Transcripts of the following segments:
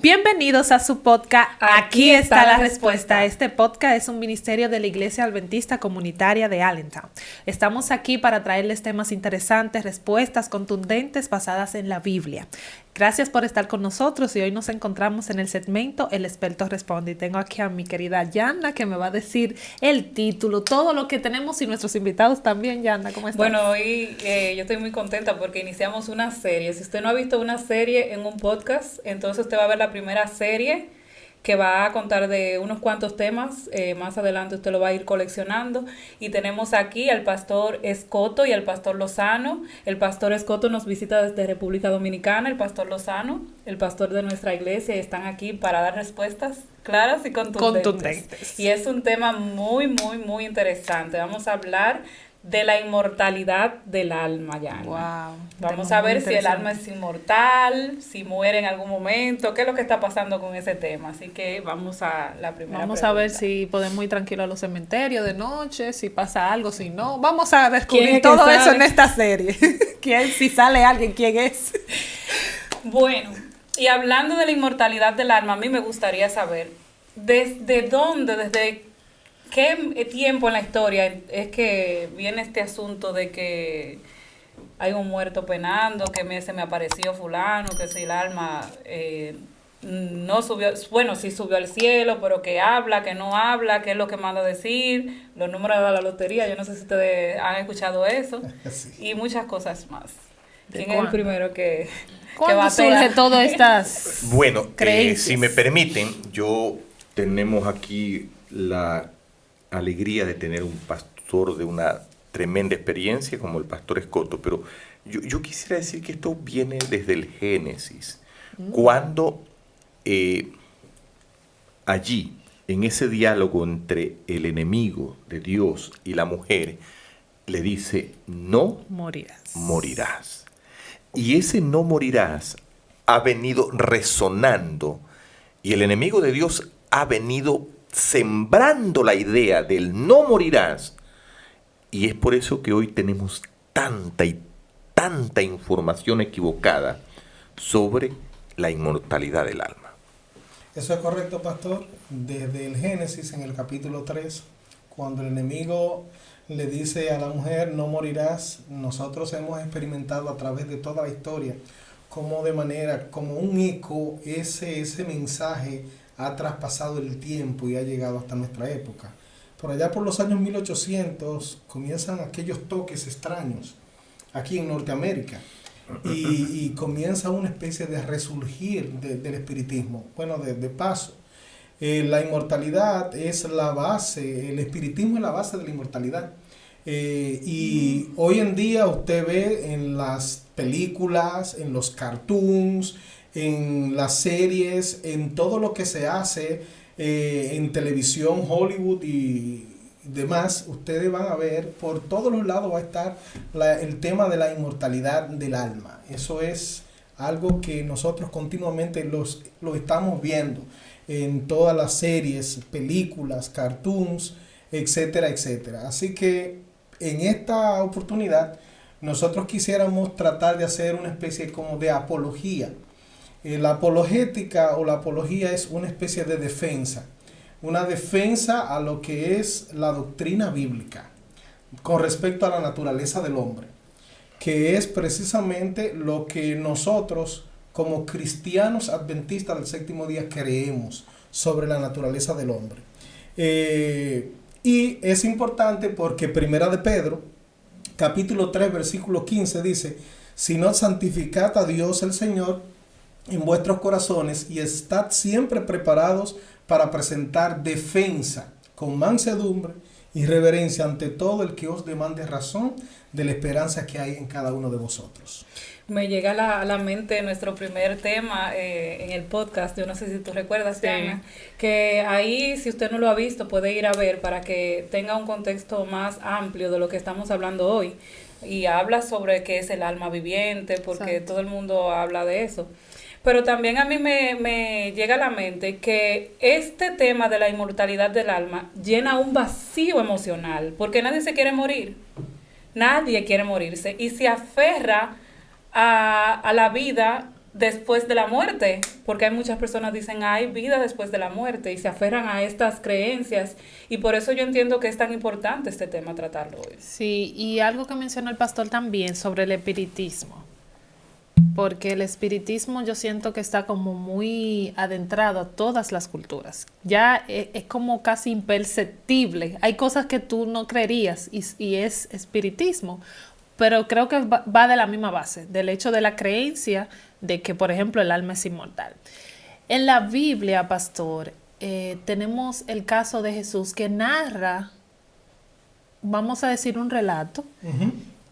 Bienvenidos a su podcast Aquí está la respuesta. Este podcast es un ministerio de la Iglesia Adventista Comunitaria de Allentown. Estamos aquí para traerles temas interesantes, respuestas contundentes basadas en la Biblia. Gracias por estar con nosotros y hoy nos encontramos en el segmento El Experto Responde. Y tengo aquí a mi querida Yanna que me va a decir el título, todo lo que tenemos y nuestros invitados también. Yanna, ¿cómo estás? Bueno, hoy yo estoy muy contenta porque iniciamos una serie. Si usted no ha visto una serie en un podcast, entonces usted va a ver la primera serie que va a contar de unos cuantos temas. Más adelante usted lo va a ir coleccionando. Y tenemos aquí al pastor Escoto y al pastor Lozano. El pastor Escoto nos visita desde República Dominicana, el pastor Lozano, el pastor de nuestra iglesia, y están aquí para dar respuestas claras y contundentes. Y es un tema muy, muy, muy interesante. Vamos a hablar de la inmortalidad del alma, ya. Wow. Vamos a ver si el alma es inmortal, si muere en algún momento, qué es lo que está pasando con ese tema. Así que vamos a la primera Vamos pregunta. a ver si podemos ir tranquilos a los cementerios de noche, si pasa algo, si no. Vamos a descubrir todo eso en esta serie. ¿Quién? Si sale alguien, ¿quién es? Bueno, y hablando de la inmortalidad del alma, a mí me gustaría saber desde qué tiempo en la historia es que viene este asunto de que hay un muerto penando, que se me apareció fulano, que si el alma no subió, bueno, sí subió al cielo, pero que habla, que no habla, qué es lo que manda a decir, los números de la lotería, yo no sé si ustedes han escuchado eso, sí. Y muchas cosas más. ¿Quién es el primero que ¿Cuándo surge todas estas Bueno, creencias? Si me permiten, tenemos aquí la alegría de tener un pastor de una tremenda experiencia como el pastor Escoto, pero yo quisiera decir que esto viene desde el Génesis, cuando allí, en ese diálogo entre el enemigo de Dios y la mujer, le dice, no morirás. Y ese no morirás ha venido resonando y el enemigo de Dios ha venido sembrando la idea del no morirás, y es por eso que hoy tenemos tanta y tanta información equivocada sobre la inmortalidad del alma. Eso es correcto, pastor. Desde el Génesis, en el capítulo 3, cuando el enemigo le dice a la mujer, no morirás, nosotros hemos experimentado a través de toda la historia como un eco, ese mensaje ha traspasado el tiempo y ha llegado hasta nuestra época. Por allá por los años 1800 comienzan aquellos toques extraños aquí en Norteamérica y comienza una especie de resurgir del espiritismo. Bueno, de paso, la inmortalidad es la base, el espiritismo es la base de la inmortalidad. Y hoy en día usted ve en las películas, en los cartoons, en las series, en todo lo que se hace en televisión, Hollywood y demás, ustedes van a ver, por todos los lados va a estar el tema de la inmortalidad del alma. Eso es algo que nosotros continuamente lo estamos viendo en todas las series, películas, cartoons, etcétera, etcétera. Así que en esta oportunidad nosotros quisiéramos tratar de hacer una especie como de apología. La apologética o la apología es una especie de defensa, una defensa a lo que es la doctrina bíblica con respecto a la naturaleza del hombre, que es precisamente lo que nosotros como cristianos adventistas del séptimo día creemos sobre la naturaleza del hombre. Y es importante porque Primera de Pedro, capítulo 3, versículo 15 dice, sino santificad a Dios el Señor en vuestros corazones y estad siempre preparados para presentar defensa con mansedumbre y reverencia ante todo el que os demande razón de la esperanza que hay en cada uno de vosotros. Me llega a la mente nuestro primer tema en el podcast, yo no sé si tú recuerdas, sí. Diana, que ahí, si usted no lo ha visto, puede ir a ver para que tenga un contexto más amplio de lo que estamos hablando hoy. Y habla sobre qué es el alma viviente, porque Exacto. todo el mundo habla de eso. Pero también a mí me llega a la mente que este tema de la inmortalidad del alma llena un vacío emocional, porque nadie se quiere morir. Nadie quiere morirse y se aferra a la vida después de la muerte, porque hay muchas personas que dicen hay vida después de la muerte y se aferran a estas creencias, y por eso yo entiendo que es tan importante este tema tratarlo hoy. Sí, y algo que mencionó el pastor también sobre el espiritismo, porque el espiritismo yo siento que está como muy adentrado a todas las culturas, ya es como casi imperceptible, hay cosas que tú no creerías y es espiritismo, pero creo que va de la misma base, del hecho de la creencia de que, por ejemplo, el alma es inmortal. En la Biblia, pastor, tenemos el caso de Jesús que narra, vamos a decir, un relato,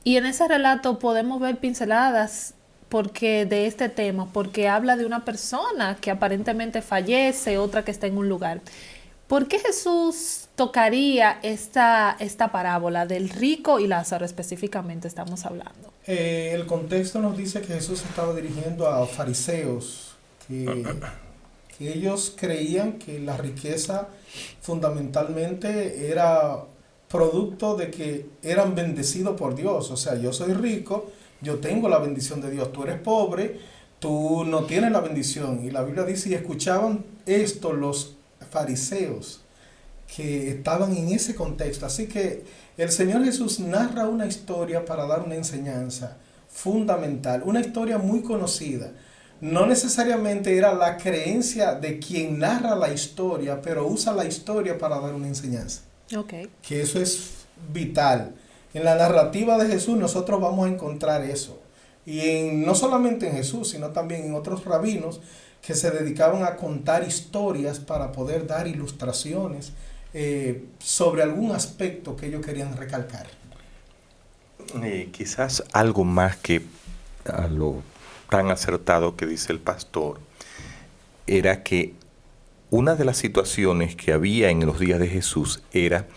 y en ese relato podemos ver pinceladas de este tema, porque habla de una persona que aparentemente fallece, otra que está en un lugar. ¿Por qué Jesús tocaría esta parábola del rico y Lázaro específicamente estamos hablando? El contexto nos dice que Jesús estaba dirigiendo a fariseos, que ellos creían que la riqueza fundamentalmente era producto de que eran bendecidos por Dios. O sea, yo soy rico, yo tengo la bendición de Dios, tú eres pobre, tú no tienes la bendición. Y la Biblia dice, y escuchaban esto los fariseos que estaban en ese contexto. Así que el Señor Jesús narra una historia para dar una enseñanza fundamental, una historia muy conocida. No necesariamente era la creencia de quien narra la historia, pero usa la historia para dar una enseñanza. Okay. Que eso es vital. En la narrativa de Jesús nosotros vamos a encontrar eso. Y no solamente en Jesús, sino también en otros rabinos que se dedicaban a contar historias para poder dar ilustraciones sobre algún aspecto que ellos querían recalcar. Quizás algo más que a lo tan acertado que dice el pastor, era que una de las situaciones que había en los días de Jesús era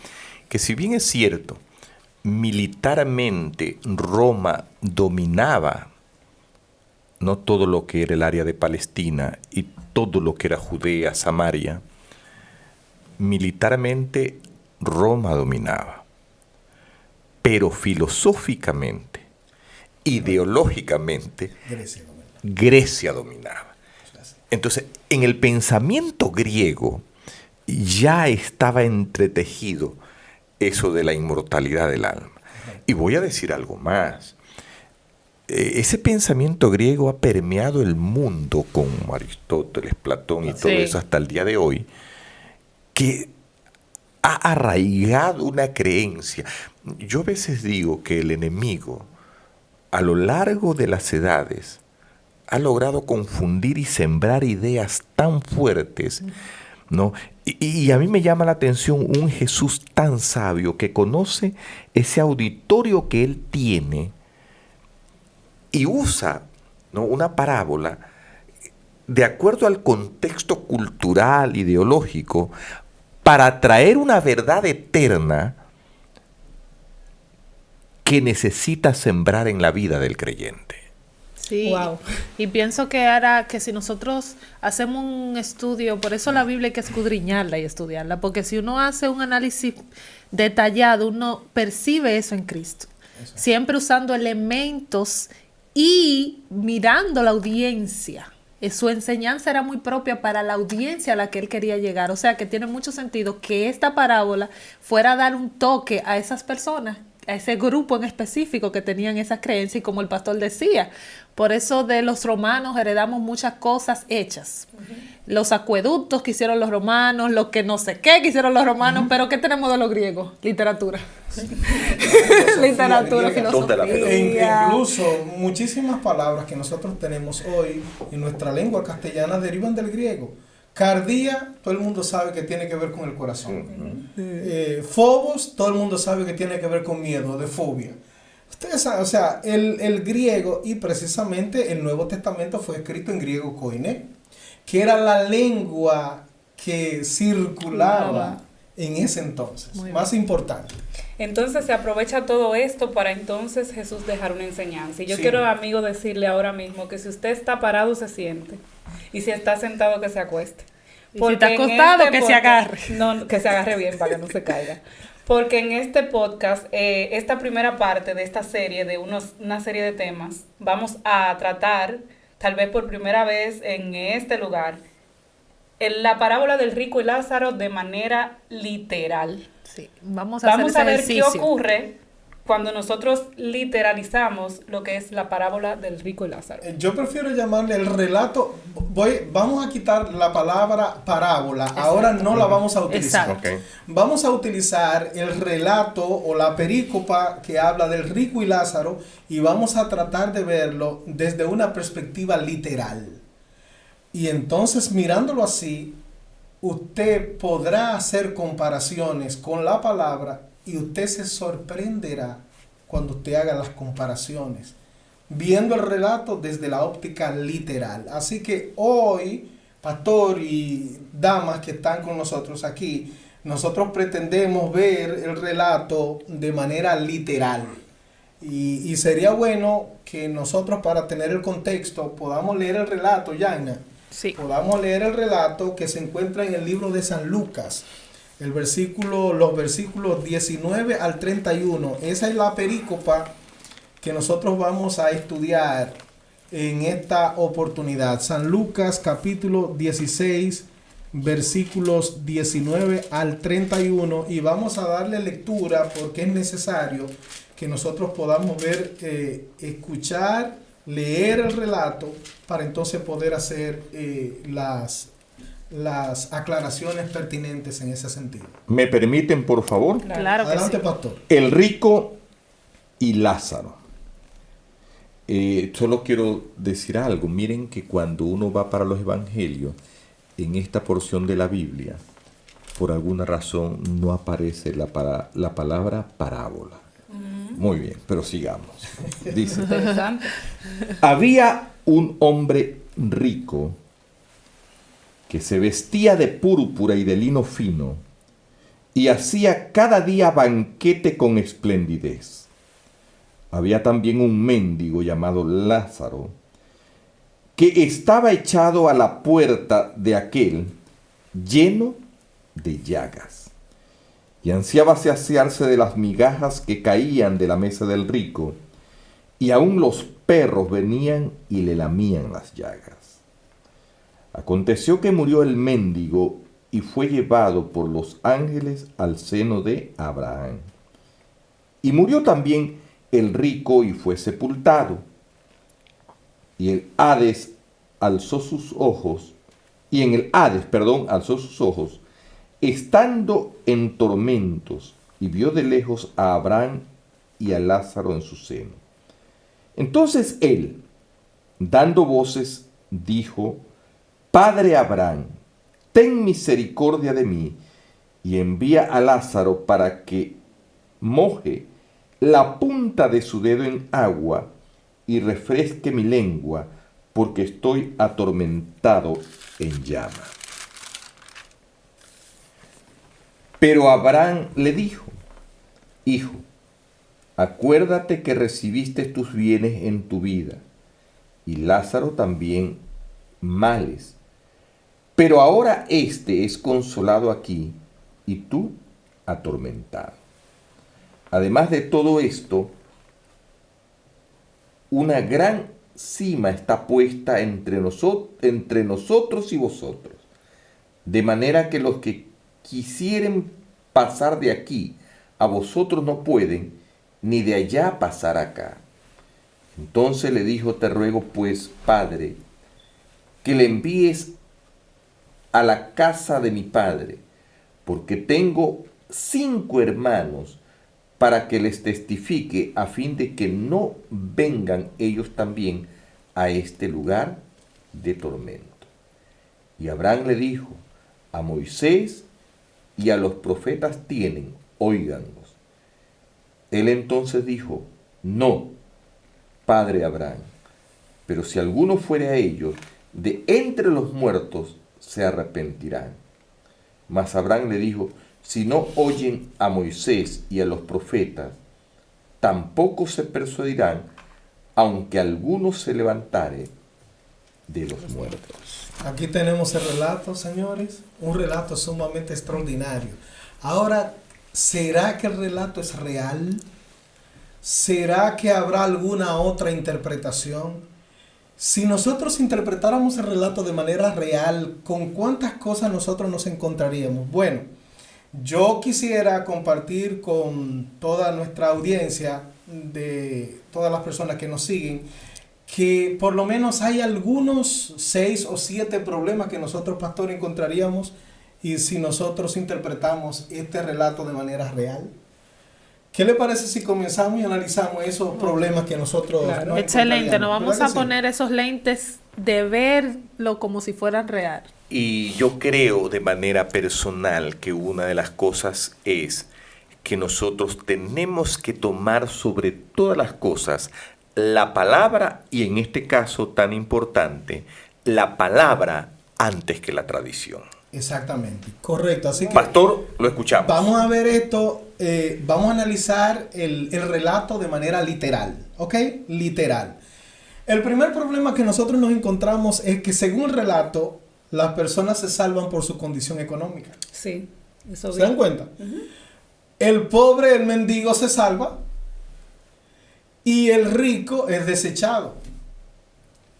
que, si bien es cierto, militarmente Roma dominaba no todo lo que era el área de Palestina y todo lo que era Judea, Samaria, militarmente Roma dominaba, pero filosóficamente, ideológicamente, Grecia dominaba. Entonces, en el pensamiento griego ya estaba entretejido eso de la inmortalidad del alma. Y voy a decir algo más. Ese pensamiento griego ha permeado el mundo con Aristóteles, Platón y todo eso hasta el día de hoy, que ha arraigado una creencia. Yo a veces digo que el enemigo, a lo largo de las edades, ha logrado confundir y sembrar ideas tan fuertes, ¿no? Y a mí me llama la atención un Jesús tan sabio que conoce ese auditorio que él tiene y usa, ¿no?, una parábola de acuerdo al contexto cultural, ideológico, para traer una verdad eterna que necesita sembrar en la vida del creyente. Sí, wow. Y pienso que ahora que si nosotros hacemos un estudio, por eso la Biblia hay que escudriñarla y estudiarla, porque si uno hace un análisis detallado, uno percibe eso en Cristo, siempre usando elementos y mirando la audiencia. Su enseñanza era muy propia para la audiencia a la que él quería llegar, o sea que tiene mucho sentido que esta parábola fuera a dar un toque a esas personas, a ese grupo en específico que tenían esas creencias, y como el pastor decía, por eso de los romanos heredamos muchas cosas hechas. Los acueductos que hicieron los romanos, lo que no sé qué que hicieron los romanos, pero ¿qué tenemos de los griegos? Literatura. Literatura, filosofía. Incluso muchísimas palabras que nosotros tenemos hoy en nuestra lengua castellana derivan del griego. Cardía, todo el mundo sabe que tiene que ver con el corazón. Phobos, todo el mundo sabe que tiene que ver con miedo, de fobia. Ustedes saben, o sea, el griego, y precisamente el Nuevo Testamento fue escrito en griego koiné, que era la lengua que circulaba en ese entonces, más importante. Entonces se aprovecha todo esto para entonces Jesús dejar una enseñanza. Y yo quiero, amigo, decirle ahora mismo que si usted está parado, se siente. Y si está sentado, que se acueste. Y si está acostado, que se agarre. No, que se agarre bien para que no se caiga. Porque en este podcast, esta primera parte de esta serie, de una serie de temas, vamos a tratar tal vez por primera vez en este lugar, la parábola del rico y Lázaro de manera literal. Sí, vamos a ver qué ocurre cuando nosotros literalizamos lo que es la parábola del rico y Lázaro. Yo prefiero llamarle el relato. Vamos a quitar la palabra parábola. Exacto. Ahora no la vamos a utilizar. Okay. Vamos a utilizar el relato o la perícopa que habla del rico y Lázaro y vamos a tratar de verlo desde una perspectiva literal. Y entonces, mirándolo así, usted podrá hacer comparaciones con la palabra y usted se sorprenderá cuando usted haga las comparaciones, viendo el relato desde la óptica literal. Así que hoy, pastor y damas que están con nosotros aquí, nosotros pretendemos ver el relato de manera literal. Y sería bueno que nosotros, para tener el contexto, podamos leer el relato, Yaina. Sí. Podamos leer el relato que se encuentra en el libro de San Lucas. Los versículos 19 al 31. Esa es la perícopa que nosotros vamos a estudiar en esta oportunidad. San Lucas capítulo 16, versículos 19 al 31. Y vamos a darle lectura porque es necesario que nosotros podamos ver, escuchar, leer el relato para entonces poder hacer las aclaraciones pertinentes en ese sentido. ¿Me permiten, por favor? Claro que Adelante, sí. pastor. El rico y Lázaro. Solo quiero decir algo. Miren que cuando uno va para los evangelios, en esta porción de la Biblia, por alguna razón no aparece la palabra parábola. Muy bien, pero sigamos. Dice, Interesante. había un hombre rico que se vestía de púrpura y de lino fino y hacía cada día banquete con esplendidez. Había también un mendigo llamado Lázaro que estaba echado a la puerta de aquel, lleno de llagas, y ansiaba saciarse de las migajas que caían de la mesa del rico, y aún los perros venían y le lamían las llagas. Aconteció que murió el mendigo y fue llevado por los ángeles al seno de Abraham. Y murió también el rico y fue sepultado. Y el Hades alzó sus ojos, alzó sus ojos, estando en tormentos, y vio de lejos a Abraham y a Lázaro en su seno. Entonces él, dando voces, dijo: Padre Abraham, ten misericordia de mí, y envía a Lázaro para que moje la punta de su dedo en agua y refresque mi lengua, porque estoy atormentado en llama. Pero Abraham le dijo: Hijo, acuérdate que recibiste tus bienes en tu vida, y Lázaro también males. Pero ahora éste es consolado aquí, y tú atormentado. Además de todo esto, una gran cima está puesta entre nosotros y vosotros, de manera que los que quisieren pasar de aquí a vosotros no pueden, ni de allá pasar acá. Entonces le dijo: Te ruego pues, Padre, que le envíes a la casa de mi padre, porque tengo 5 hermanos, para que les testifique, a fin de que no vengan ellos también a este lugar de tormento. Y Abraham le dijo: A Moisés y a los profetas tienen, óiganlos. Él entonces dijo: No, Padre Abraham, pero si alguno fuere a ellos, de entre los muertos se arrepentirán. Mas Abraham le dijo: Si no oyen a Moisés y a los profetas, tampoco se persuadirán, aunque alguno se levantare de los muertos. Aquí tenemos el relato, señores, un relato sumamente extraordinario. Ahora, ¿será que el relato es real? ¿Será que habrá alguna otra interpretación? Si nosotros interpretáramos el relato de manera real, ¿con cuántas cosas nosotros nos encontraríamos? Bueno, yo quisiera compartir con toda nuestra audiencia, de todas las personas que nos siguen, que por lo menos hay algunos 6 o 7 problemas que nosotros, pastor, encontraríamos y si nosotros interpretamos este relato de manera real. ¿Qué le parece si comenzamos y analizamos esos problemas que nosotros nos Excelente, nos vamos a sí? poner esos lentes de verlo como si fueran real. Y yo creo de manera personal que una de las cosas es que nosotros tenemos que tomar sobre todas las cosas la palabra, y en este caso tan importante, la palabra antes que la tradición. Exactamente, correcto. Así que, pastor, lo escuchamos. Vamos a ver esto, vamos a analizar el relato de manera literal, ¿ok? Literal. El primer problema que nosotros nos encontramos es que según el relato, las personas se salvan por su condición económica. Sí, eso ¿Se dan cuenta? El pobre, el mendigo se salva y el rico es desechado.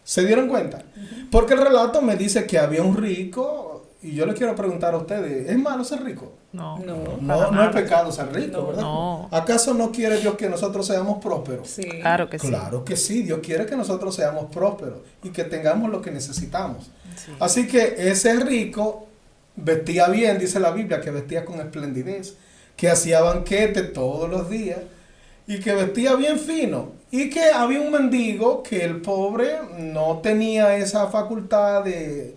¿Se dieron cuenta? Porque el relato me dice que había un rico y yo les quiero preguntar a ustedes, ¿es malo ser rico? No. No es pecado ser rico, No, ¿verdad? no. ¿Acaso no quiere Dios que nosotros seamos prósperos? Sí. Claro que sí. Claro que sí, Dios quiere que nosotros seamos prósperos y que tengamos lo que necesitamos. Sí. Así que ese rico vestía bien, dice la Biblia, que vestía con esplendidez, que hacía banquete todos los días y que vestía bien fino. Y que había un mendigo que el pobre no tenía esa facultad de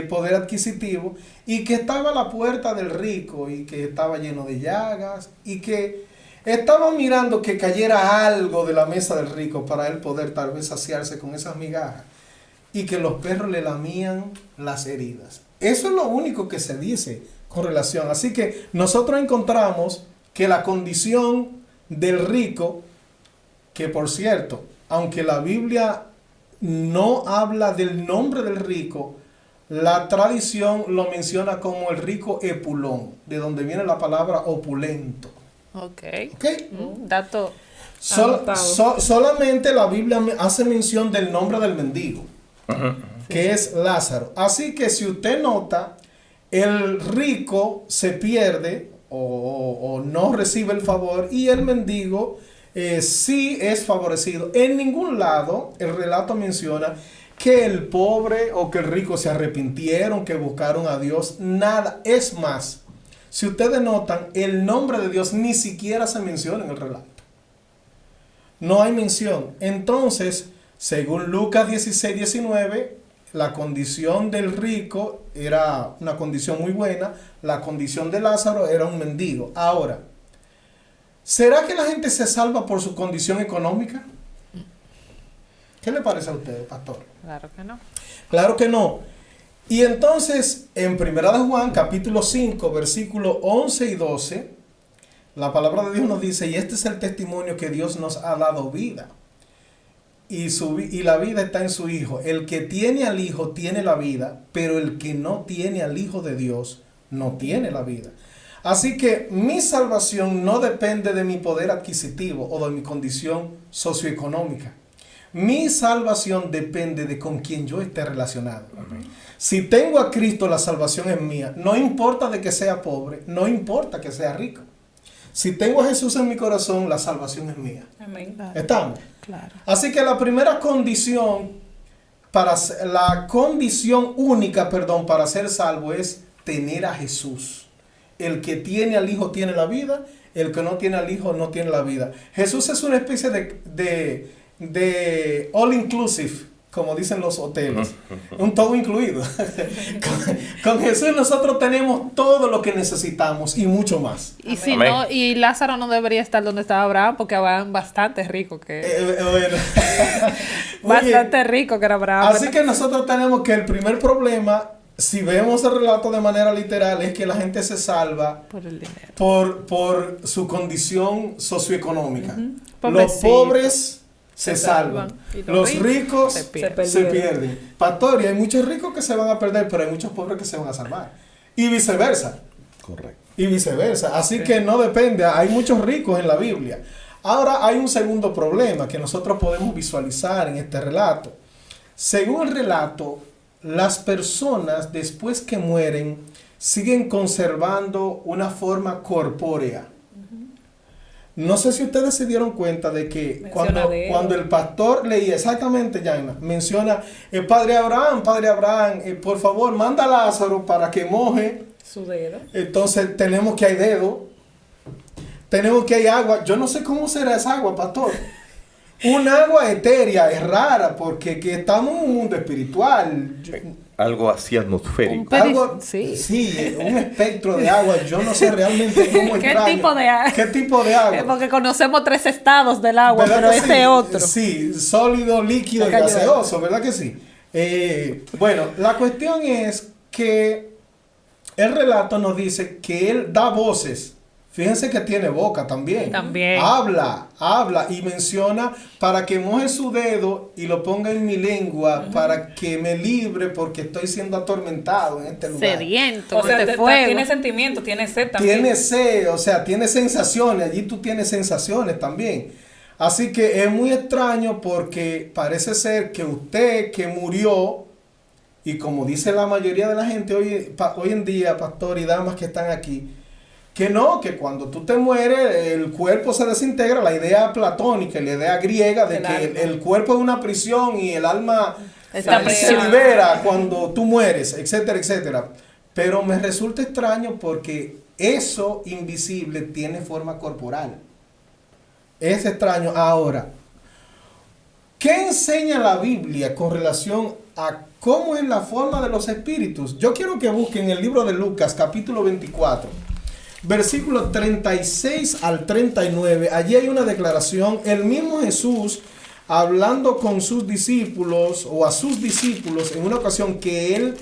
poder adquisitivo y que estaba a la puerta del rico y que estaba lleno de llagas y que estaba mirando que cayera algo de la mesa del rico para él poder tal vez saciarse con esas migajas y que los perros le lamían las heridas. Eso es lo único que se dice con relación. Así que nosotros encontramos que la condición del rico, que por cierto, aunque la Biblia no habla del nombre del rico, la tradición lo menciona como el rico Epulón, de donde viene la palabra opulento. Ok. ¿Ok? Dato. Solamente la Biblia hace mención del nombre del mendigo, que es Lázaro. Así que si usted nota, el rico se pierde o no recibe el favor y el mendigo sí es favorecido. En ningún lado el relato menciona que el pobre o que el rico se arrepintieron, que buscaron a Dios. Nada. Es más, si ustedes notan, el nombre de Dios ni siquiera se menciona en el relato. No hay mención. Entonces, según Lucas 16:19, la condición del rico era una condición muy buena. La condición de Lázaro era un mendigo. Ahora, ¿será que la gente se salva por su condición económica? ¿Qué le parece a usted, pastor? Claro que no. Claro que no. Y entonces, en 1 Juan, capítulo 5, versículos 11 y 12, la palabra de Dios nos dice, y este es el testimonio que Dios nos ha dado vida. Y la vida está en su Hijo. El que tiene al Hijo tiene la vida, pero el que no tiene al Hijo de Dios no tiene la vida. Así que mi salvación no depende de mi poder adquisitivo o de mi condición socioeconómica. Mi salvación depende de con quien yo esté relacionado. Amén. Si tengo a Cristo, la salvación es mía. No importa de que sea pobre, no importa que sea rico. Si tengo a Jesús en mi corazón, la salvación es mía. Amén. Claro. ¿Estamos? Claro. Así que la primera condición, la condición única, para ser salvo es tener a Jesús. El que tiene al Hijo tiene la vida, el que no tiene al Hijo no tiene la vida. Jesús es una especie de all inclusive, como dicen los hoteles, un todo incluido. con Jesús nosotros tenemos todo lo que necesitamos y mucho más. Y si Amén. no, y Lázaro no debería estar donde estaba Abraham, porque Abraham bastante rico que Bueno. bastante rico que era Abraham. Así que nosotros tenemos que el primer problema, si vemos el relato de manera literal, es que la gente se salva por el dinero. por su condición socioeconómica. Los Pobrecito. pobres se salvan. Y Los ricos se se pierden. Pastor, y hay muchos ricos que se van a perder, pero hay muchos pobres que se van a salvar. Y viceversa. Correcto. Y viceversa. Así que no depende. Hay muchos ricos en la Biblia. Ahora hay un segundo problema que nosotros podemos visualizar en este relato. Según el relato, las personas después que mueren siguen conservando una forma corpórea. No sé si ustedes se dieron cuenta de que cuando el pastor leía, exactamente, Jaina, menciona, Padre Abraham, por favor, manda a Lázaro para que moje su dedo. Entonces tenemos que hay dedo, tenemos que hay agua. Yo no sé cómo será esa agua, pastor. Un agua etérea, es rara, porque que estamos en un mundo espiritual. Algo así atmosférico. Sí, un espectro de agua. Yo no sé realmente cómo extraño. ¿Qué tipo de agua? Porque conocemos 3 estados del agua, pero ese es otro. Sí, sólido, líquido y gaseoso, ¿verdad que sí? Bueno, la cuestión es que el relato nos dice que él da voces. Fíjense que tiene boca también. Habla y menciona para que moje su dedo y lo ponga en mi lengua para que me libre porque estoy siendo atormentado en este lugar. Sediento, o sea, tiene sentimiento, tiene sed también. Tiene sed, o sea, tiene sensaciones. Allí tú tienes sensaciones también. Así que es muy extraño porque parece ser que usted que murió, y como dice la mayoría de la gente hoy en día, pastor y damas que están aquí, que cuando tú te mueres el cuerpo se desintegra, la idea platónica, la idea griega de que el cuerpo es una prisión y el alma se libera cuando tú mueres, etcétera, etcétera. Pero me resulta extraño porque eso invisible tiene forma corporal. Es extraño. Ahora, ¿qué enseña la Biblia con relación a cómo es la forma de los espíritus? Yo quiero que busquen el libro de Lucas, capítulo 24. Versículos 36 al 39, allí hay una declaración, el mismo Jesús hablando con sus discípulos o a sus discípulos en una ocasión que él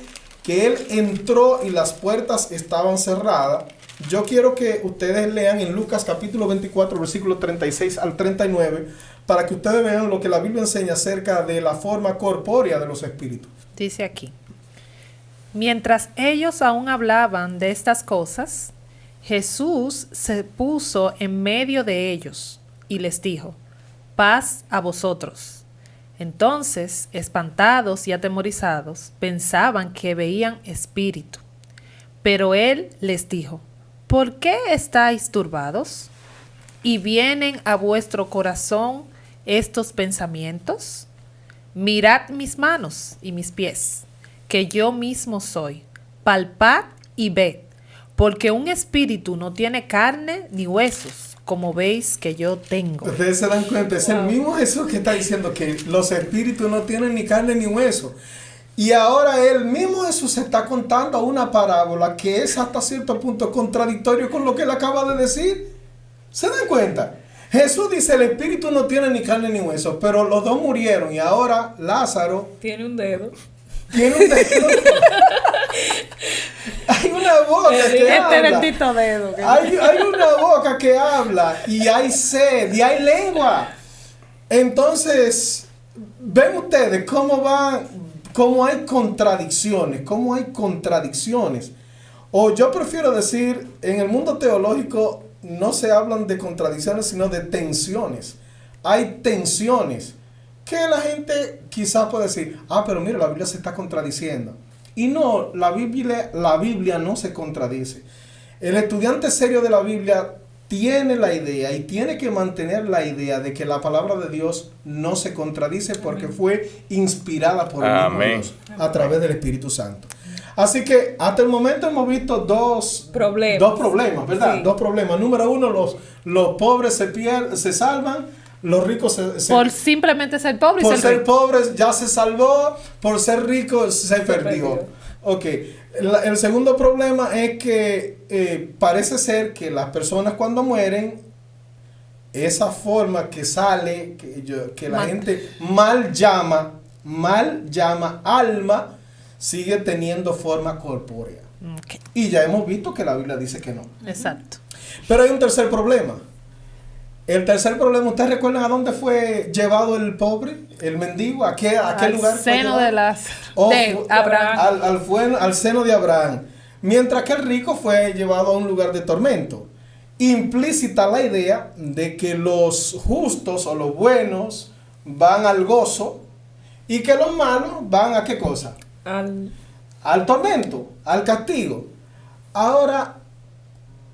entró y las puertas estaban cerradas. Yo quiero que ustedes lean en Lucas capítulo 24, versículos 36 al 39, para que ustedes vean lo que la Biblia enseña acerca de la forma corpórea de los espíritus. Dice aquí, mientras ellos aún hablaban de estas cosas, Jesús se puso en medio de ellos y les dijo, paz a vosotros. Entonces, espantados y atemorizados, pensaban que veían espíritu. Pero él les dijo, ¿por qué estáis turbados? ¿Y vienen a vuestro corazón estos pensamientos? Mirad mis manos y mis pies, que yo mismo soy. Palpad y ved. Porque un espíritu no tiene carne ni huesos, como veis que yo tengo. Ustedes se dan cuenta, es el mismo Jesús que está diciendo que los espíritus no tienen ni carne ni hueso. Y ahora el mismo Jesús está contando una parábola que es hasta cierto punto contradictorio con lo que él acaba de decir. ¿Se dan cuenta? Jesús dice, el espíritu no tiene ni carne ni hueso, pero los dos murieron y ahora Lázaro tiene un dedo. Hay una boca que habla. Bendito dedo. Hay una boca que habla y hay sed y hay lengua. Entonces, ven ustedes cómo hay contradicciones, O yo prefiero decir, en el mundo teológico no se hablan de contradicciones, sino de tensiones. Hay tensiones que la gente quizás puede decir, pero mira, la Biblia se está contradiciendo. Y no, la Biblia no se contradice. El estudiante serio de la Biblia tiene la idea y tiene que mantener la idea de que la palabra de Dios no se contradice porque fue inspirada por el mismo Dios a través del Espíritu Santo. Así que hasta el momento hemos visto dos problemas, ¿verdad? Sí. Dos problemas. Número uno, los pobres se salvan. Los ricos por simplemente ser pobres. Por ser pobres ya se salvó, por ser ricos se perdió. Ok, el segundo problema es que parece ser que las personas cuando mueren, esa forma que sale, que la gente mal llama alma, sigue teniendo forma corpórea. Okay. Y ya hemos visto que la Biblia dice que no. Exacto. Pero hay un tercer problema. El tercer problema, ¿ustedes recuerdan a dónde fue llevado el pobre, el mendigo? ¿A qué lugar fue llevado? De Abraham. Al seno de Abraham. Mientras que el rico fue llevado a un lugar de tormento. Implícita la idea de que los justos o los buenos van al gozo y que los malos van a qué cosa? Al tormento, al castigo. Ahora,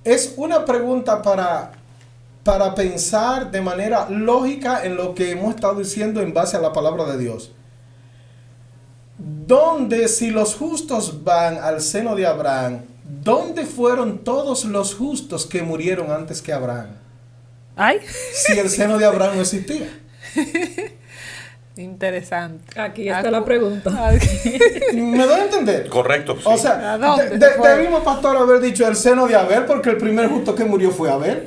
es una pregunta para pensar de manera lógica en lo que hemos estado diciendo en base a la palabra de Dios. ¿Dónde, si los justos van al seno de Abraham, dónde fueron todos los justos que murieron antes que Abraham? Ay. Si el seno de Abraham no existía. Interesante. Aquí está la pregunta. ¿Me doy a entender? Correcto. Sí. O sea, debimos, pastor, haber dicho el seno de Abel, porque el primer justo que murió fue Abel.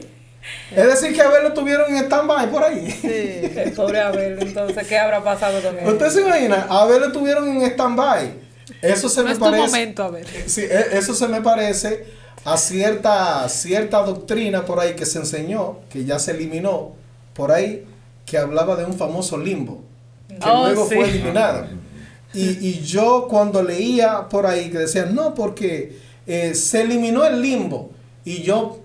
Es decir, que Abel lo tuvieron en stand-by por ahí. Sí. El pobre Abel, entonces, ¿qué habrá pasado con él? ¿Usted se imagina? A Abel lo tuvieron en stand-by. Eso se No me es parece. tu momento, Abel. Sí, eso se me parece a cierta doctrina por ahí que se enseñó, que ya se eliminó por ahí, que hablaba de un famoso limbo, que luego sí. fue eliminado. Y yo cuando leía por ahí que decían, no, porque se eliminó el limbo, y yo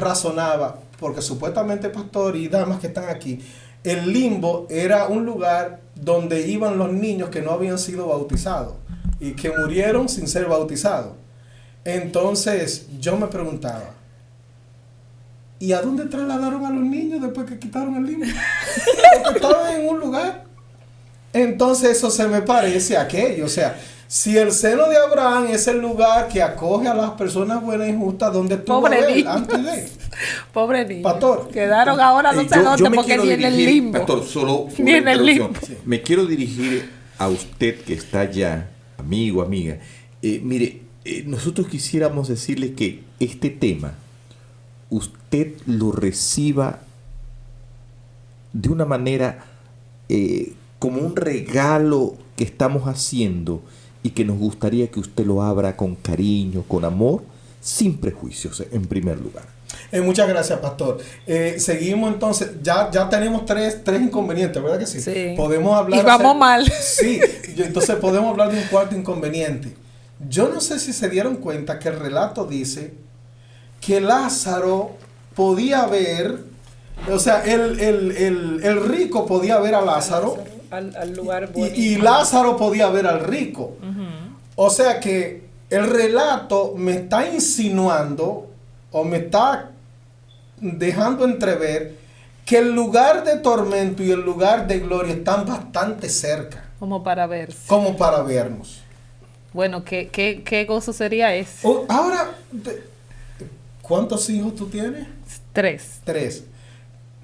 razonaba, porque supuestamente, pastor y damas que están aquí, el limbo era un lugar donde iban los niños que no habían sido bautizados y que murieron sin ser bautizados. Entonces yo me preguntaba, ¿y a dónde trasladaron a los niños después que quitaron el limbo? Porque estaban en un lugar. Entonces eso se me parece a aquello. O sea, si el seno de Abraham es el lugar que acoge a las personas buenas y justas, ¿dónde estuvo Pobre Abel niño. antes de? Pobre niño. Pastor. Quedaron ahora no sé dónde porque ni en el limbo. Pastor, solo Ni en el limbo. Sí. Me quiero dirigir a usted que está allá, amigo, amiga. Mire, nosotros quisiéramos decirle que este tema usted lo reciba de una manera como un regalo que estamos haciendo y que nos gustaría que usted lo abra con cariño, con amor, sin prejuicios, en primer lugar. Muchas gracias, pastor. Seguimos entonces, ya tenemos tres inconvenientes, ¿verdad que sí? Sí. Podemos hablar... Y vamos mal. Sí, entonces podemos hablar de un cuarto inconveniente. Yo no sé si se dieron cuenta que el relato dice que Lázaro podía ver, o sea, el rico podía ver a Lázaro, al lugar bonito. y Lázaro podía ver al rico. O sea que el relato me está insinuando o me está dejando entrever que el lugar de tormento y el lugar de gloria están bastante cerca, Como para verse. como para vernos. Bueno, ¿qué gozo sería ese? Ahora, ¿cuántos hijos tú tienes? 3. 3.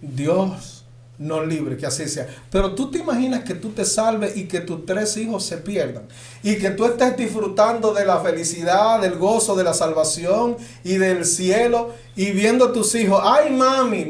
Dios nos libre, que así sea. Pero tú te imaginas que tú te salves y que tus 3 hijos se pierdan. Y que tú estés disfrutando de la felicidad, del gozo, de la salvación y del cielo. Y viendo a tus hijos, ay mami,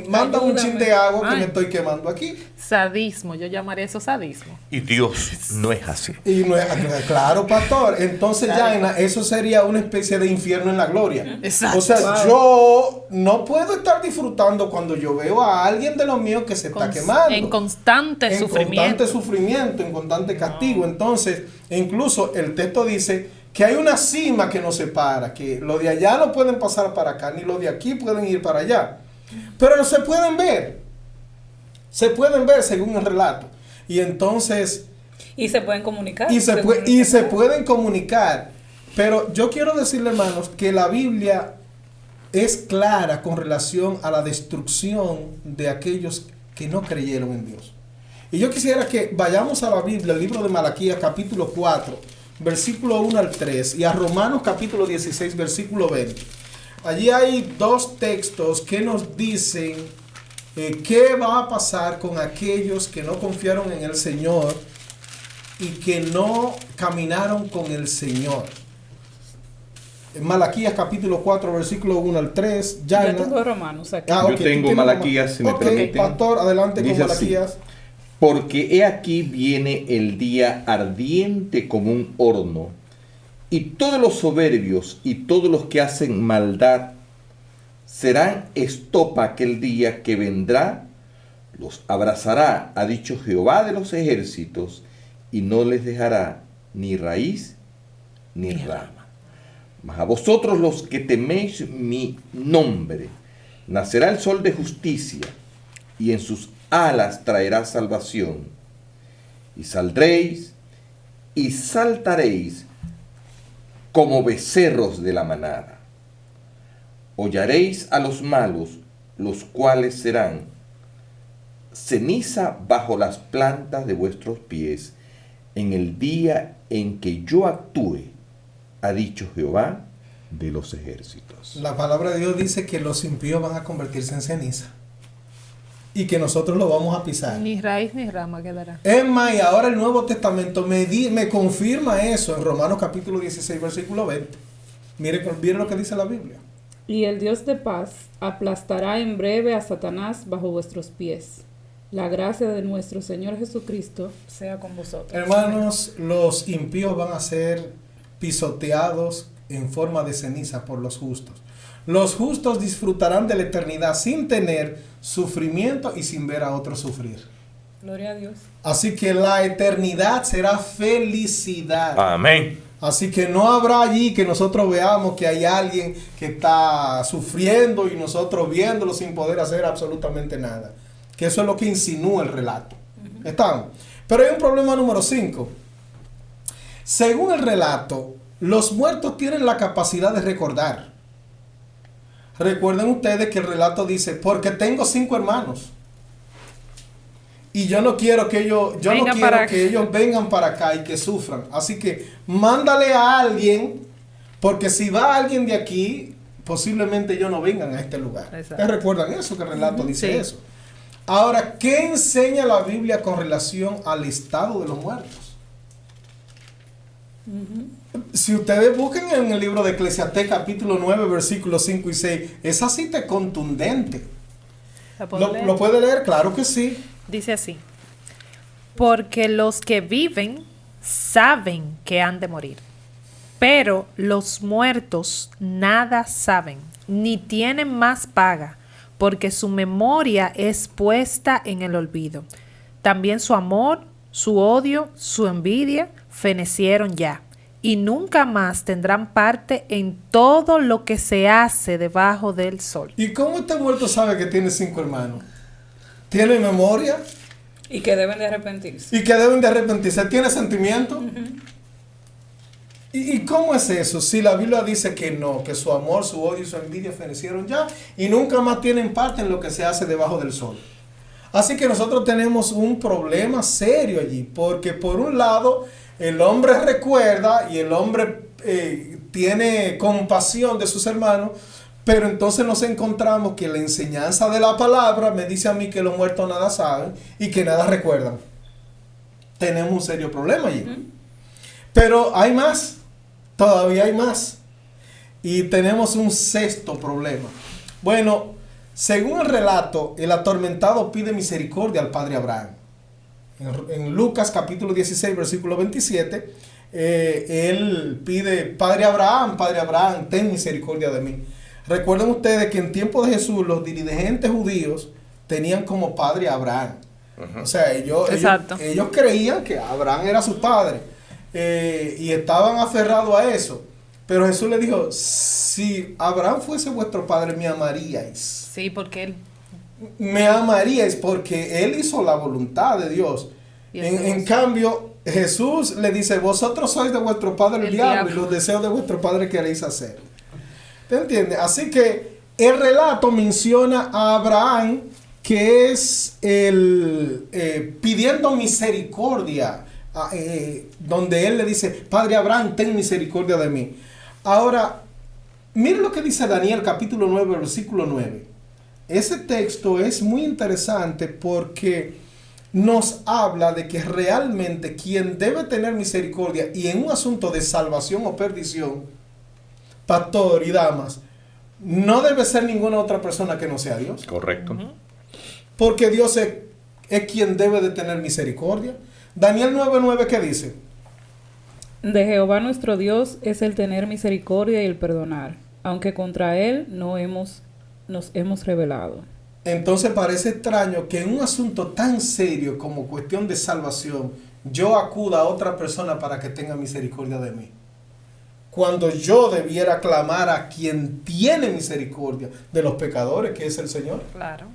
manda un chin de agua que me estoy quemando aquí. Sadismo, yo llamaría eso sadismo. Y Dios no es así. Y no es, claro, pastor. entonces ya eso sería una especie de infierno en la gloria. Exacto. O sea, yo no puedo estar disfrutando cuando yo veo a alguien de los míos que se está quemando. En constante sufrimiento, en constante castigo. Entonces, incluso el texto dice que hay una cima que nos separa, que los de allá no pueden pasar para acá, ni los de aquí pueden ir para allá. Pero se pueden ver según el relato. Y entonces... Y se pueden comunicar. Y se pueden comunicar. Pero yo quiero decirle, hermanos, que la Biblia es clara con relación a la destrucción de aquellos que no creyeron en Dios. Y yo quisiera que vayamos a la Biblia, el libro de Malaquías, capítulo 4, versículo 1 al 3, y a Romanos, capítulo 16, versículo 20. Allí hay 2 textos que nos dicen qué va a pasar con aquellos que no confiaron en el Señor y que no caminaron con el Señor. En Malaquías capítulo 4, versículo 1 al 3. Yo tengo Romanos aquí. Yo tengo Malaquías, si me permiten. Pastor, adelante. Dice con Malaquías. Así: porque he aquí viene el día ardiente como un horno, y todos los soberbios y todos los que hacen maldad serán estopa aquel día que vendrá, los abrazará, ha dicho Jehová de los ejércitos, y no les dejará ni raíz ni rama. Mas a vosotros los que teméis mi nombre, nacerá el sol de justicia, y en sus alas traerá salvación. y saldréis y saltaréis como becerros de la manada. Hollaréis a los malos, los cuales serán ceniza bajo las plantas de vuestros pies en el día en que yo actúe, ha dicho Jehová de los ejércitos. La palabra de Dios dice que los impíos van a convertirse en ceniza y que nosotros lo vamos a pisar. Ni raíz ni rama quedará. Es más, y ahora el Nuevo Testamento me confirma eso en Romanos capítulo 16, versículo 20. Miren lo que dice la Biblia. Y el Dios de paz aplastará en breve a Satanás bajo vuestros pies. La gracia de nuestro Señor Jesucristo sea con vosotros. Hermanos, los impíos van a ser pisoteados en forma de ceniza por los justos. Los justos disfrutarán de la eternidad sin tener sufrimiento y sin ver a otros sufrir. Gloria a Dios. Así que la eternidad será felicidad. Amén. Así que no habrá allí que nosotros veamos que hay alguien que está sufriendo y nosotros viéndolo sin poder hacer absolutamente nada. Que eso es lo que insinúa el relato. ¿Están? Pero hay un problema número 5. Según el relato, los muertos tienen la capacidad de recordar. Recuerden ustedes que el relato dice, porque tengo 5 hermanos. Y yo no quiero que ellos vengan para acá y que sufran. Así que mándale a alguien, porque si va alguien de aquí, posiblemente ellos no vengan a este lugar. ¿Ustedes recuerdan eso? Que el relato dice eso. Ahora, ¿qué enseña la Biblia con relación al estado de los muertos? Si ustedes buscan en el libro de Eclesiastés capítulo 9, versículos 5 y 6, esa cita es contundente. ¿Lo puede leer? Claro que sí. Dice así: porque los que viven saben que han de morir, pero los muertos nada saben, ni tienen más paga, porque su memoria es puesta en el olvido. También su amor, su odio, su envidia fenecieron ya, y nunca más tendrán parte en todo lo que se hace debajo del sol. ¿Y cómo este muerto sabe que tiene 5 hermanos? ¿Tiene memoria? Y que deben de arrepentirse. ¿Tiene sentimiento? ¿Y cómo es eso? Si la Biblia dice que no, que su amor, su odio y su envidia fenecieron ya y nunca más tienen parte en lo que se hace debajo del sol. Así que nosotros tenemos un problema serio allí, porque por un lado el hombre recuerda y el hombre tiene compasión de sus hermanos, pero entonces nos encontramos que la enseñanza de la palabra me dice a mí que los muertos nada saben y que nada recuerdan. Tenemos un serio problema allí. Pero hay más, todavía hay más. Y tenemos un 6º problema. Bueno, según el relato, el atormentado pide misericordia al padre Abraham. En Lucas capítulo 16, versículo 27, él pide, Padre Abraham, ten misericordia de mí. Recuerden ustedes que en tiempo de Jesús los dirigentes judíos tenían como padre a Abraham. O sea, ellos creían que Abraham era su padre y estaban aferrados a eso. Pero Jesús le dijo, si Abraham fuese vuestro padre, me amaríais. Sí, porque él... Me amaríais porque él hizo la voluntad de Dios. En cambio, Jesús le dice, vosotros sois de vuestro padre el diablo y los deseos de vuestro padre queréis hacer. ¿Te entiendes? Así que el relato menciona a Abraham que es pidiendo misericordia, donde él le dice, Padre Abraham, ten misericordia de mí. Ahora, miren lo que dice Daniel capítulo 9, versículo 9. Ese texto es muy interesante porque nos habla de que realmente quien debe tener misericordia y en un asunto de salvación o perdición, pastor y damas, no debe ser ninguna otra persona que no sea Dios. Correcto. Porque Dios es quien debe de tener misericordia. Daniel 9:9, ¿qué dice? De Jehová nuestro Dios es el tener misericordia y el perdonar, aunque contra él nos hemos rebelado. Entonces parece extraño que en un asunto tan serio como cuestión de salvación, yo acuda a otra persona para que tenga misericordia de mí, cuando yo debiera clamar a quien tiene misericordia de los pecadores, que es el Señor. Claro.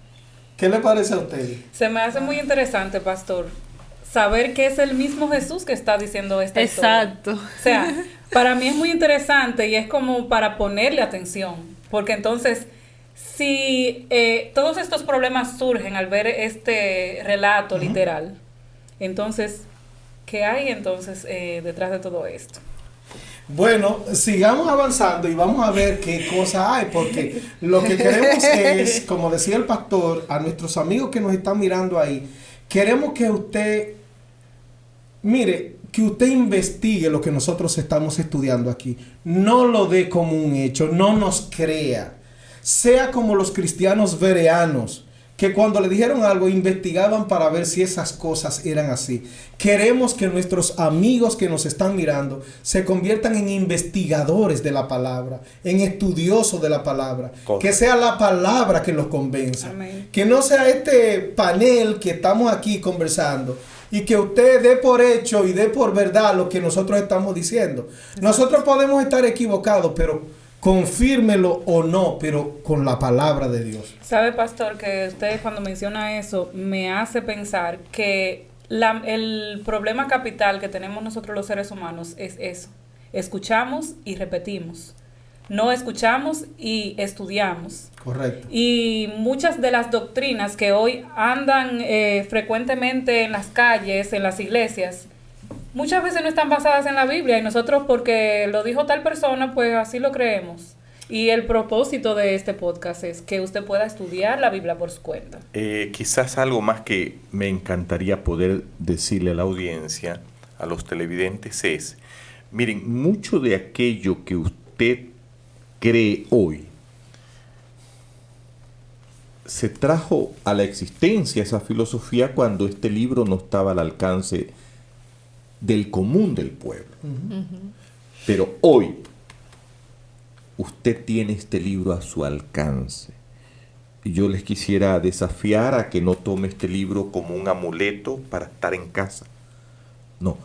¿Qué le parece a usted? Se me hace muy interesante, pastor. saber que es el mismo Jesús que está diciendo esta Exacto. historia. O sea, para mí es muy interesante y es como para ponerle atención, porque entonces, si todos estos problemas surgen al ver este relato literal, entonces, ¿qué hay entonces detrás de todo esto? Bueno, sigamos avanzando y vamos a ver qué cosa hay, porque lo que queremos es, como decía el pastor, a nuestros amigos que nos están mirando ahí, queremos que usted, mire, que usted investigue lo que nosotros estamos estudiando aquí. No lo dé como un hecho, no nos crea. Sea como los cristianos bereanos, que cuando le dijeron algo investigaban para ver si esas cosas eran así. Queremos que nuestros amigos que nos están mirando se conviertan en investigadores de la palabra, en estudiosos de la palabra. Correcto. Que sea la palabra que los convenza. Amén. Que no sea este panel que estamos aquí conversando y que usted dé por hecho y dé por verdad lo que nosotros estamos diciendo. Exacto. Nosotros podemos estar equivocados, pero confírmelo o no, pero con la palabra de Dios. ¿Sabe, pastor, que usted cuando menciona eso me hace pensar que el problema capital que tenemos nosotros los seres humanos es eso? Escuchamos y repetimos. No escuchamos y estudiamos. Correcto. Y muchas de las doctrinas que hoy andan frecuentemente en las calles, en las iglesias, muchas veces no están basadas en la Biblia y nosotros porque lo dijo tal persona, pues así lo creemos. Y el propósito de este podcast es que usted pueda estudiar la Biblia por su cuenta. Quizás algo más que me encantaría poder decirle a la audiencia, a los televidentes es, miren, mucho de aquello que usted cree hoy se trajo a la existencia esa filosofía cuando este libro no estaba al alcance del común del pueblo. Pero hoy usted tiene este libro a su alcance y yo les quisiera desafiar a que no tome este libro como un amuleto para estar en casa. No,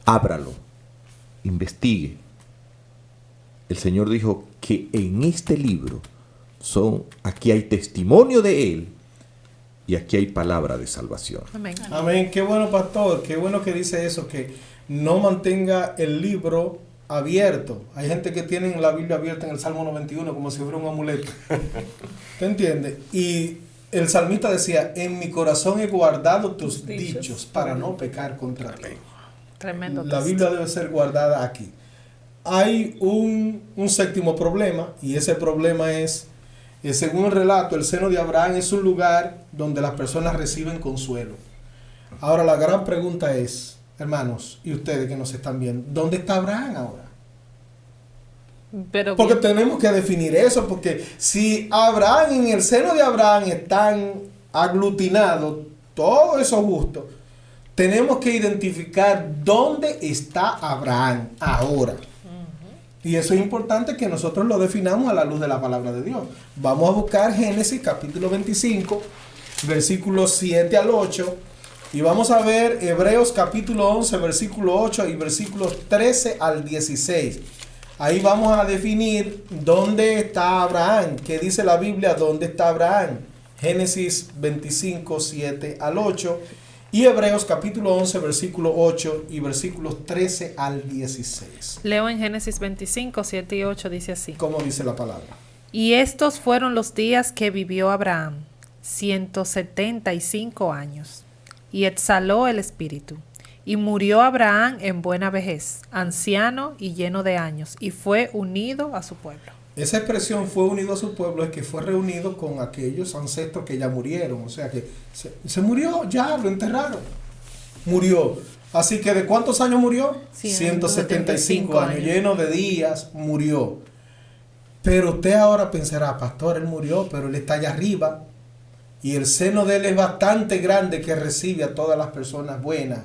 ábralo, investigue. El Señor dijo que en este libro aquí hay testimonio de Él y aquí hay palabra de salvación. Amén. Amén. Qué bueno, pastor. Qué bueno que dice eso, que no mantenga el libro abierto. Hay gente que tiene la Biblia abierta en el Salmo 91 como si fuera un amuleto. ¿Te entiendes? Y el salmista decía, en mi corazón he guardado tus dichos para no pecar contra ti. Tremendo. La Biblia debe ser guardada aquí. Hay un séptimo problema, y ese problema es, según el relato, el seno de Abraham es un lugar donde las personas reciben consuelo. Ahora la gran pregunta es, hermanos, y ustedes que nos están viendo, ¿dónde está Abraham ahora? Porque tenemos que definir eso, porque si Abraham, en el seno de Abraham están aglutinados todos esos gustos, tenemos que identificar dónde está Abraham ahora. Y eso es importante que nosotros lo definamos a la luz de la palabra de Dios. Vamos a buscar Génesis capítulo 25, versículos 7 al 8. Y vamos a ver Hebreos capítulo 11, versículo 8 y versículos 13 al 16. Ahí vamos a definir dónde está Abraham. ¿Qué dice la Biblia? ¿Dónde está Abraham? Génesis 25, 7 al 8. Y Hebreos capítulo 11, versículo 8 y versículos 13 al 16. Leo en Génesis 25, 7 y 8, dice así. ¿Cómo dice la palabra? Y estos fueron los días que vivió Abraham, 175 años, y exhaló el espíritu. Y murió Abraham en buena vejez, anciano y lleno de años, y fue unido a su pueblo. Esa expresión fue unido a su pueblo es que fue reunido con aquellos ancestros que ya murieron. O sea que se murió, ya lo enterraron. Murió. Así que ¿de cuántos años murió? 175 años. Lleno de días, murió. Pero usted ahora pensará, pastor, él murió, pero él está allá arriba. Y el seno de él es bastante grande que recibe a todas las personas buenas.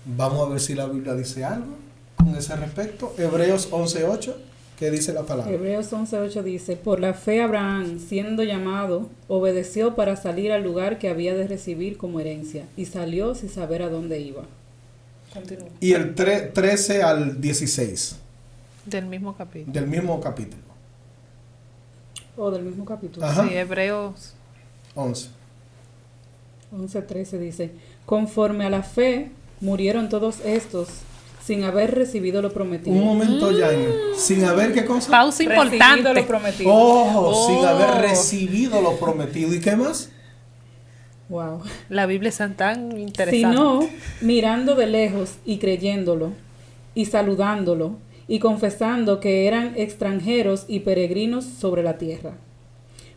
Vamos a ver si la Biblia dice algo con ese respecto. Hebreos 11:8. ¿Qué dice la palabra? Hebreos 11:8 dice, por la fe Abraham, siendo llamado, obedeció para salir al lugar que había de recibir como herencia, y salió sin saber a dónde iba. Continúa. Y el 13 al 16. Del mismo capítulo. Del mismo capítulo. Del mismo capítulo. Ajá. Sí, Hebreos 11. 11:13 dice, Conforme a la fe, murieron todos estos sin haber recibido lo prometido. Un momento, Yaina. ¿Sin haber qué cosa? Pausa Recibido importante. lo prometido. Sin haber recibido lo prometido. ¿Y qué más? Wow. La Biblia es tan interesante. Sino mirando de lejos y creyéndolo, y saludándolo, y confesando que eran extranjeros y peregrinos sobre la tierra.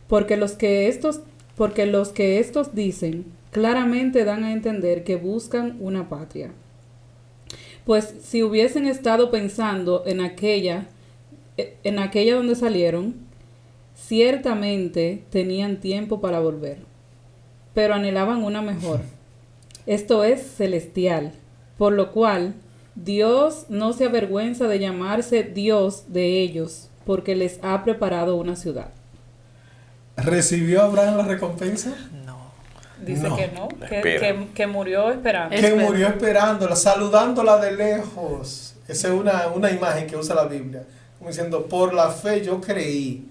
Porque los que estos dicen claramente dan a entender que buscan una patria. Pues si hubiesen estado pensando en aquella donde salieron, ciertamente tenían tiempo para volver, pero anhelaban una mejor, esto es celestial, por lo cual Dios no se avergüenza de llamarse Dios de ellos, porque les ha preparado una ciudad. ¿Recibió Abraham la recompensa? Dice No. que no, que murió esperando. Que murió esperándola, saludándola de lejos. Esa es una imagen que usa la Biblia. Como diciendo, por la fe yo creí,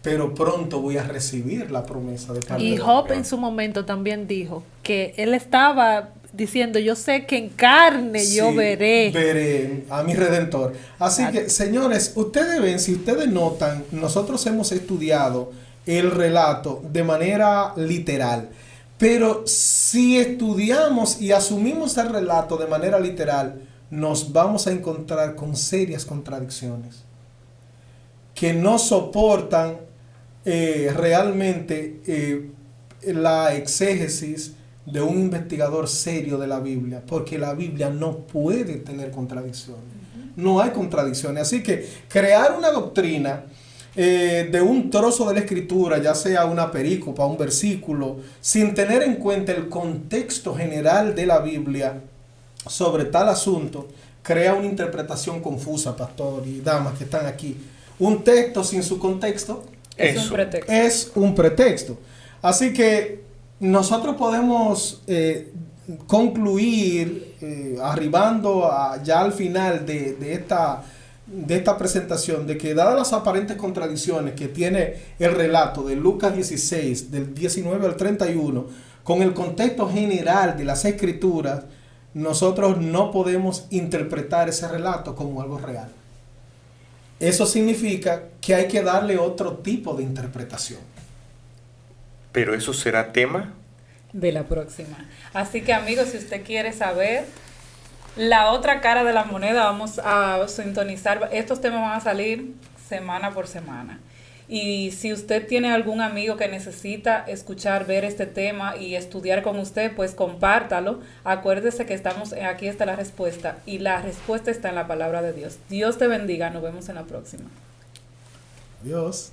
pero pronto voy a recibir la promesa de parte Y de Job Dios. en su momento también dijo que él estaba diciendo, yo sé que en carne yo Sí, veré. a mi Redentor. Así que, señores, ustedes ven, si ustedes notan, nosotros hemos estudiado el relato de manera literal. Pero si estudiamos y asumimos el relato de manera literal, nos vamos a encontrar con serias contradicciones que no soportan realmente la exégesis de un investigador serio de la Biblia, porque la Biblia no puede tener contradicciones. No hay contradicciones. Así que crear una doctrina de un trozo de la escritura, ya sea una perícopa, un versículo, sin tener en cuenta el contexto general de la Biblia sobre tal asunto, crea una interpretación confusa, pastor y damas que están aquí. Un texto sin su contexto es un pretexto. Así que nosotros podemos concluir arribando ya al final de esta presentación, de que dadas las aparentes contradicciones que tiene el relato de Lucas 16, del 19 al 31, con el contexto general de las escrituras, nosotros no podemos interpretar ese relato como algo real. Eso significa que hay que darle otro tipo de interpretación. Pero eso será tema de la próxima. Así que, amigos, si usted quiere saber la otra cara de la moneda, vamos a sintonizar. Estos temas van a salir semana por semana. Y si usted tiene algún amigo que necesita escuchar, ver este tema y estudiar con usted, pues compártalo. Acuérdese que aquí está la respuesta. Y la respuesta está en la palabra de Dios. Dios te bendiga. Nos vemos en la próxima. Adiós.